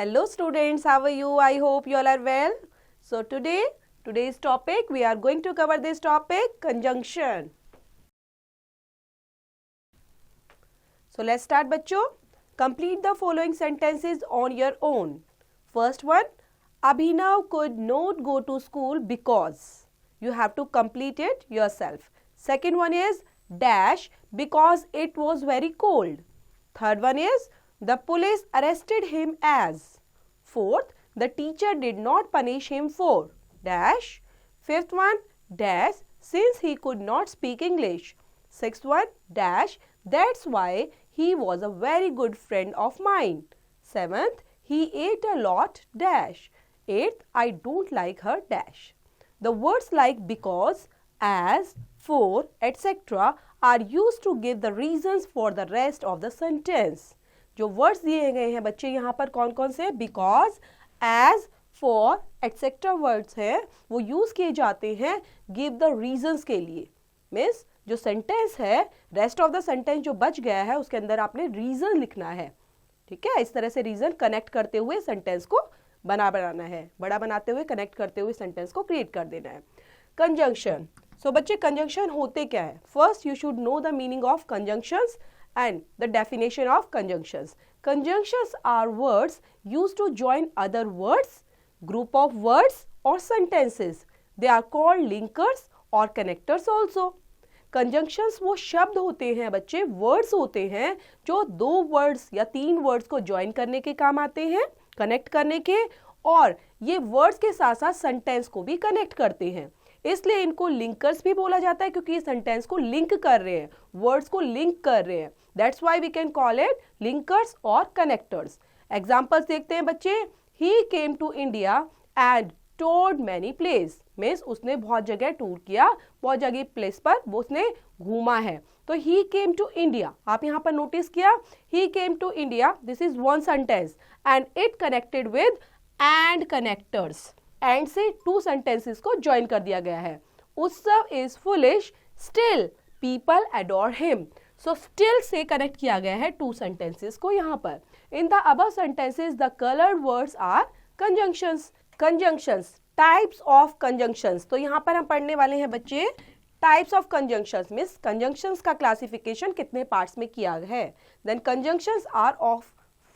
Hello students, how are you? I hope you all are well. So today's topic, we are going to cover this topic, conjunction. So let's start बच्चों. Complete the following sentences on your own. First one, Abhinav could not go to school because. You have to complete it yourself. Second one is dash because it was very cold. Third one is the police arrested him as. Fourth, the teacher did not punish him for dash. Fifth one, dash since he could not speak English. Sixth one, dash that's why he was a very good friend of mine. Seventh, he ate a lot dash. Eighth, I don't like her dash. The words like because, as, for, etc. are used to give the reasons for the rest of the sentence. जो words दिए गए हैं बच्चे यहाँ पर कौन कौन से because, as, for, etcetera words हैं वो यूज किए जाते हैं गिव द रीजंस के लिए. मीन्स जो सेंटेंस है रेस्ट ऑफ द सेंटेंस जो बच गया है उसके अंदर आपने रीजन लिखना है. ठीक है, इस तरह से रीजन कनेक्ट करते हुए सेंटेंस को बनाना है, बड़ा बनाते हुए कनेक्ट करते हुए सेंटेंस को क्रिएट कर देना है. कंजंक्शन. सो बच्चे कंजंक्शन होते क्या है? First you should know the meaning of conjunctions and the definition of conjunctions. Conjunctions are words used to join other words, group of words or sentences. They are called linkers or connectors also. Conjunctions वो शब्द होते हैं बच्चे, words होते हैं जो दो words या तीन words को join करने के काम आते हैं, connect करने के, और ये words के साथ साथ sentence को भी connect करते हैं. इसलिए इनको लिंकर्स भी बोला जाता है क्योंकि ये सेंटेंस को लिंक कर रहे हैं, वर्ड्स को लिंक कर रहे हैं. That's why we can call it linkers और कनेक्टर्स. एग्जांपल्स देखते हैं बच्चे. He came to India and toured many place. Means उसने बहुत जगह टूर किया, बहुत जगह प्लेस पर वो उसने घूमा है. तो ही केम टू इंडिया, आप यहाँ पर नोटिस किया, he came to India, this is one sentence and it connected with and connectors. And से टू सेंटेंसेस को ज्वाइन कर दिया गया है. Utsav is foolish still people adore him. So still से कनेक्ट किया गया है टू सेंटेंसेस को यहाँ पर. In the above sentences the coloured words are conjunctions. Conjunctions, types of conjunctions. तो यहाँ पर हम पढ़ने वाले हैं बच्चे types of conjunctions. Means conjunctions का क्लासिफिकेशन कितने पार्ट्स में किया है. Then conjunctions are of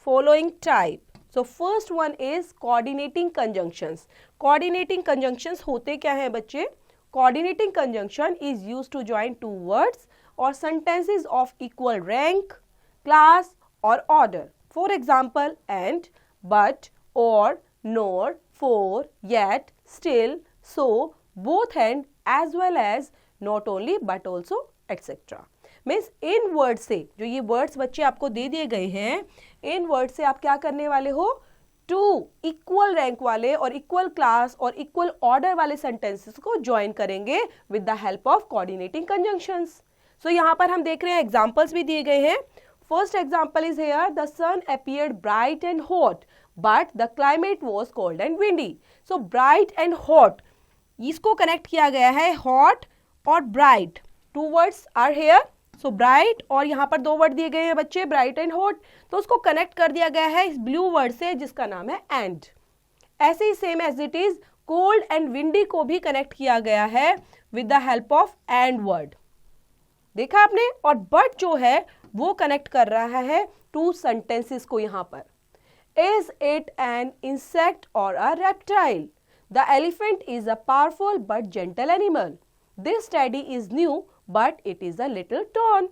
following type. So first one is coordinating conjunctions. Coordinating conjunctions होते क्या हैं बच्चे? Coordinating conjunction is used to join two words or sentences of equal rank, class or order. For example, and, but, or, nor, for, yet, still, so, both and, as well as, not only but also, etc. Means in word से, जो ये words बच्चे आपको दे दिए गए हैं, इन word से आप क्या करने वाले हो? टू इक्वल रैंक वाले और इक्वल क्लास और इक्वल ऑर्डर वाले सेंटेंसेस को ज्वाइन करेंगे with the help of coordinating conjunctions. So यहाँ पर हम देख रहे हैं एग्जांपल्स भी दिए गए हैं. First example is here, the sun appeared bright and hot but the climate was cold and windy. So bright and hot, इसको कनेक्ट किया गया है हॉट और bright. Two words are here. So bright और यहाँ पर दो वर्ड दिए गए हैं बच्चे, ब्राइट एंड हॉट, तो उसको कनेक्ट कर दिया गया है इस ब्लू वर्ड से जिसका नाम है एंड. ऐसे ही same as it is cold and windy को भी कनेक्ट किया गया है with the help of and word. देखा आपने. और बट जो है वो कनेक्ट कर रहा है टू सेंटेंसेस को यहाँ पर. इज इट एन इंसेक्ट और अ reptile? The elephant is a powerful but gentle animal. This teddy is new but it is a little torn.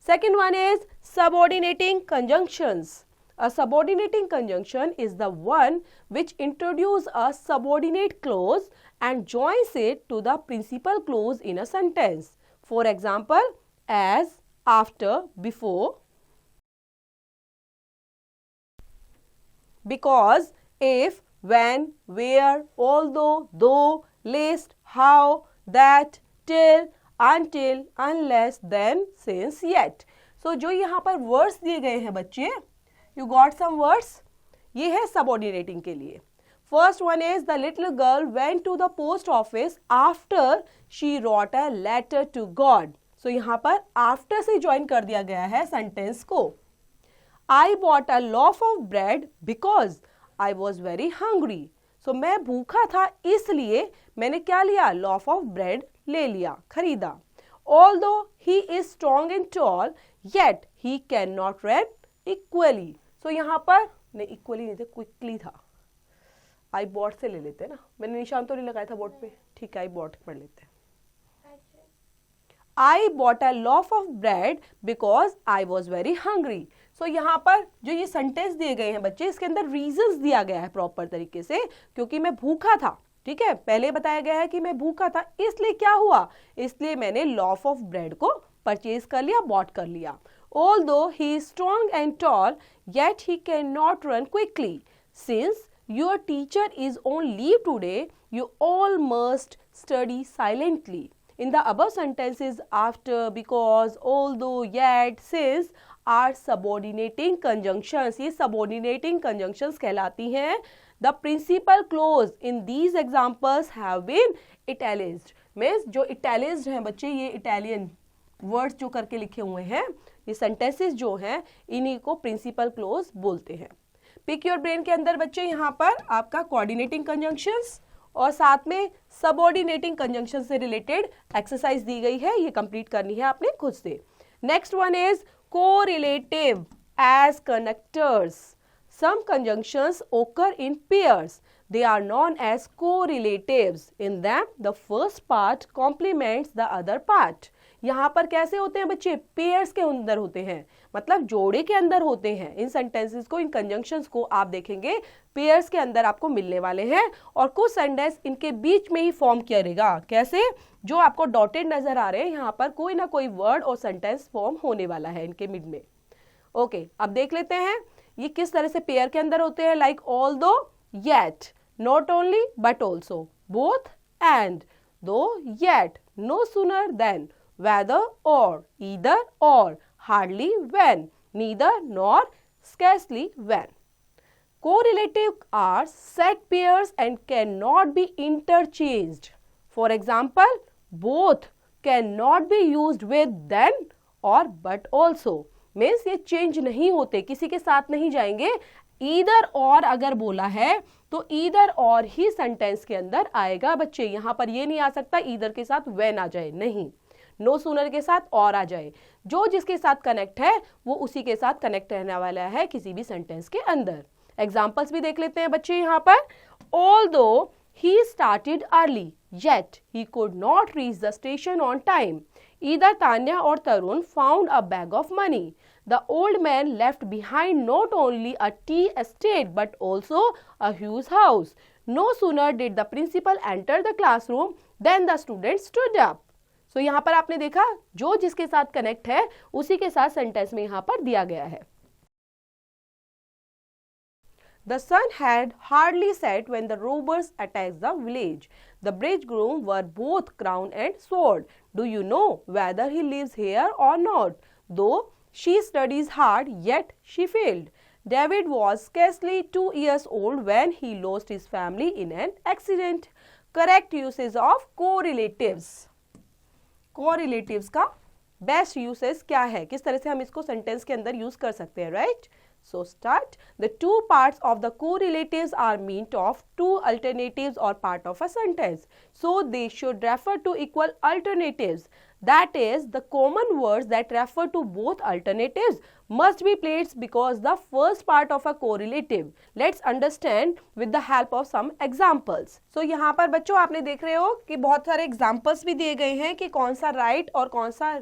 Second one is subordinating conjunctions. A subordinating conjunction is the one which introduces a subordinate clause and joins it to the principal clause in a sentence. For example, as, after, before, because, if, when, where, although, though, lest, how, that, till, until, unless, then, since, yet. So जो यहाँ पर words दिए गए हैं बच्चे, you got some words, ये है subordinating के लिए. First one is the little girl went to the post office after she wrote a letter to God. So यहाँ पर आफ्टर से ज्वाइन कर दिया गया है सेंटेंस को. I bought a loaf of bread because I was very hungry. So मैं भूखा था इसलिए मैंने क्या लिया, loaf of bread ले लिया, खरीदा. Although he is strong and tall, yet he cannot run equally. So यहाँ पर नहीं, equally नहीं थे, quickly था. I bought से ले लेते हैं ना, मैंने निशान तो नहीं लगाया था बोर्ड पे, ठीक है, I bought पढ़ लेते हैं. I bought a loaf of bread because I was very hungry. So यहाँ पर जो ये सेंटेंस दिए गए हैं बच्चे, इसके अंदर रीजंस दिया गया है प्रॉपर तरीके से, क्योंकि मैं भूखा था. ठीक है, पहले बताया गया है कि मैं भूखा था, इसलिए क्या हुआ, इसलिए मैंने लॉफ ऑफ ब्रेड को परचेज कर लिया, बॉट कर लिया. Although he is strong and tall, yet he cannot run quickly. Since your teacher is on leave today, you all must study silently. In the above sentences, after, because, although, yet, since are subordinating conjunctions. ये subordinating conjunctions कहलाती हैं. The principal clause in these examples have been italicized. Means जो italicized हैं बच्चे, ये Italian words जो करके लिखे हुए हैं, ये sentences जो हैं, इन्हीं को principal clause बोलते हैं. Pick your brain के अंदर बच्चे यहाँ पर आपका coordinating conjunctions और साथ में सबऑर्डिनेटिंग कंजंक्शन से रिलेटेड एक्सरसाइज दी गई है, ये कंप्लीट करनी है आपने खुद से. Next one is correlative as connectors. Some conjunctions occur in pairs. They are known as correlatives. In them, the first part complements the other part. यहाँ पर कैसे होते हैं बच्चे, पेयर्स के अंदर होते हैं, मतलब जोड़े के अंदर होते हैं. इन सेंटेंसेस को, इन कंजंक्शंस को आप देखेंगे पेयर्स के अंदर आपको मिलने वाले हैं, और कुछ सेंटेंस इनके बीच में ही फॉर्म करेगा. कैसे, जो आपको डॉटेड नजर आ रहे हैं यहाँ पर कोई ना कोई वर्ड और सेंटेंस फॉर्म होने वाला है इनके मिड में. ओके, अब देख लेते हैं ये किस तरह से पेयर के अंदर होते हैं. Like although, yet, not only but also, both and, though, yet, no sooner than, whether or, either or, hardly when, neither nor, scarcely when. Correlative are set pairs and cannot be interchanged. For example, both cannot be used with then or but also. Means ये change नहीं होते, किसी के साथ नहीं जाएंगे. either or अगर बोला है तो either or ही sentence के अंदर आएगा बच्चे. यहाँ पर ये नहीं आ सकता either के साथ when आ जाए, नहीं. नो सूनर के साथ और आ जाए, जो जिसके साथ कनेक्ट है वो उसी के साथ कनेक्ट रहने वाला है किसी भी सेंटेंस के अंदर. एग्जाम्पल्स भी देख लेते हैं बच्चे यहाँ पर. Although he started early yet he could not reach the station on time. Either Tanya or Tarun found a bag of money. The old man left behind not only a tea estate but also a huge house. No sooner did the principal enter the classroom than the student stood up. So यहाँ पर आपने देखा जो जिसके साथ connect है उसी के साथ सेंटेंस में यहाँ पर दिया गया है. The sun had hardly set when the robbers attacked the village. The bridegroom were both crowned and sword. Do you know whether he lives here or not? Though she studies hard, yet she failed. David was scarcely 2 years old when he lost his family in an accident. Correct usage of correlatives. कोरिलेटिव्स का best usage क्या है, किस तरह से हम इसको sentence के अंदर यूज कर सकते हैं, right. So start. The two parts of the correlatives are meant of two alternatives or part of a sentence, so they should refer to equal alternatives. That is, the common words that refer to both alternatives must be placed because the first part of a correlative. Let's understand with the help of some examples. So यहाँ पर बच्चों आपने देख रहे हो कि बहुत सारे examples भी दिए गए हैं कि कौन सा right और कौन सा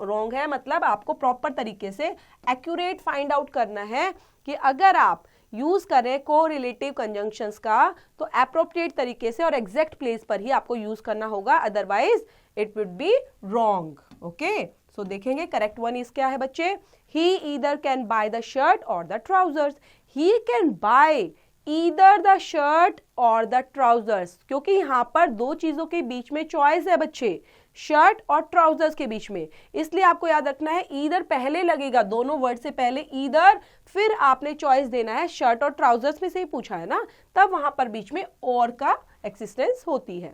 wrong है. मतलब आपको proper तरीके से accurate find out करना है कि अगर आप यूज करें कोरिलेटिव कंजंक्शंस का तो अप्रोप्रिएट तरीके से और एग्जैक्ट प्लेस पर ही आपको यूज करना होगा, otherwise it would be wrong. Okay, so देखेंगे करेक्ट वन इज क्या है बच्चे. He either can buy the shirt or the trousers. He can buy either the shirt or the trousers, क्योंकि यहाँ पर दो चीजों के बीच में चॉइस है बच्चे, शर्ट और ट्राउजर्स के बीच में. इसलिए आपको याद रखना है ईदर पहले लगेगा, दोनों वर्ड से पहले ईदर, फिर आपने चॉइस देना है. शर्ट और ट्राउजर्स में से ही पूछा है ना, तब वहां पर बीच में और का एक्सिस्टेंस होती है.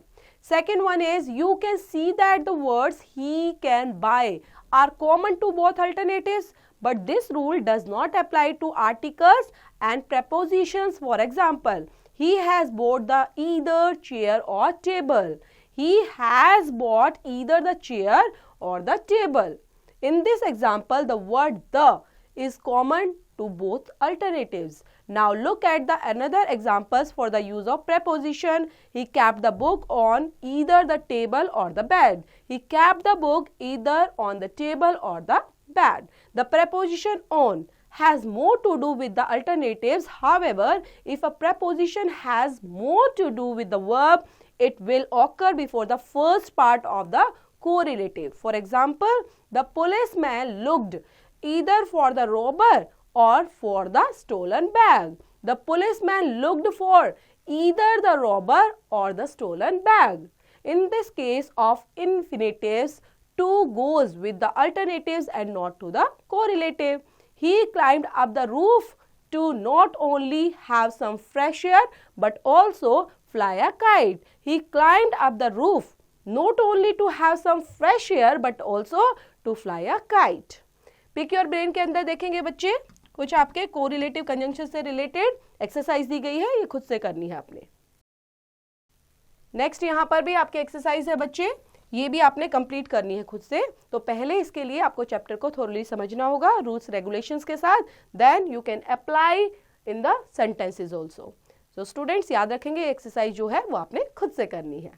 Second one is you can see that the words he can bye are common to both alternatives, but this rule does not apply to articles and prepositions. For example, he has bought the either chair or table. He has bought either the chair or the table. In this example, the word the is common to both alternatives. Now look at the another examples for the use of preposition. He kept the book on either the table or the bed. He kept the book either on the table or the bed. The preposition on has more to do with the alternatives. However, if a preposition has more to do with the verb, it will occur before the first part of the correlative. For example, the policeman looked either for the robber or for the stolen bag. The policeman looked for either the robber or the stolen bag. In this case of infinitives, to goes with the alternatives and not to the correlative. He climbed up the roof to not only have some fresh air but also fly a kite. He climbed up the roof not only to have some fresh air but also to fly a kite. Pick your brain के अंदर देखेंगे बच्चे कुछ आपके correlative conjunction से related exercise दी गई है, ये खुद से करनी है आपने. नेक्स्ट यहाँ पर भी आपके एक्सरसाइज है बच्चे, ये भी आपने कंप्लीट करनी है खुद से. तो पहले इसके लिए आपको चैप्टर को थोरली समझना होगा रूल्स रेगुलेशंस के साथ, then you can apply in the sentences also. So students याद रखेंगे एक्सरसाइज जो है वो आपने खुद से करनी है.